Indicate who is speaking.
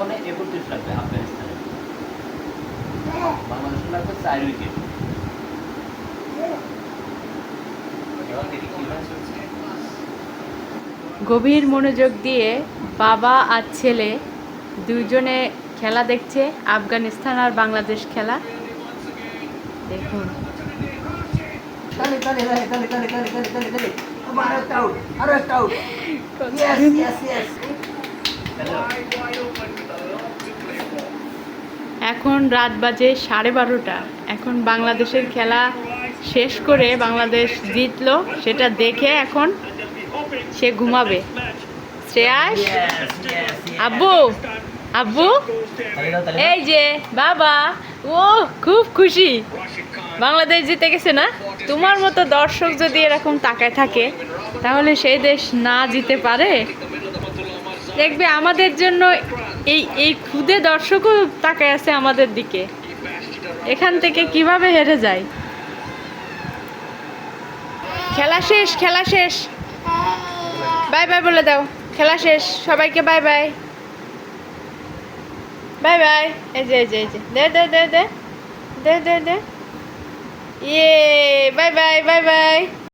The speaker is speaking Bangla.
Speaker 1: বলে 31 লাগবে আফগানিস্তানের, বাংলাদেশের লাগবে 4 উইকেট।
Speaker 2: গভীর মনোযোগ দিয়ে বাবা আর ছেলে দুইজনে খেলা দেখছে, আফগানিস্তান আর বাংলাদেশ খেলা। দেখুন
Speaker 1: Dale, dale, dale, dale, dale, dale, dale, dale, dale. Come on, আরো একটা আউট। Yes, yes, yes.
Speaker 2: এখন রাত বাজে 12:30। এখন বাংলাদেশের খেলা শেষ করে বাংলাদেশ জিতলো, সেটা দেখে এখন সে ঘুমাবে। Shreyas,
Speaker 1: Yes, yes, yes.
Speaker 2: আব্বু, আব্বু,
Speaker 1: তালি দাও, তালি দাও।
Speaker 2: এই যে বাবা, ও খুব খুশি বাংলাদেশ জিতে গেছে না? তোমার মতো দর্শক যদি এরকম তাকায় থাকে তাহলে সেই দেশ না জিতে পারে? দেখবে আমাদের জন্য এই খুদে দর্শকও তাকায় আছে আমাদের দিকে, এখান থেকে কিভাবে হেরে যায়। খেলা শেষ, খেলা শেষ, বাই বাই বলে দাও। খেলা শেষ, সবাইকে বাই বাই, বাই বাই। এই যে এই যে এই যে দে দে দে দে দে দে দে, ইয়ে, বাই বাই বাই বাই।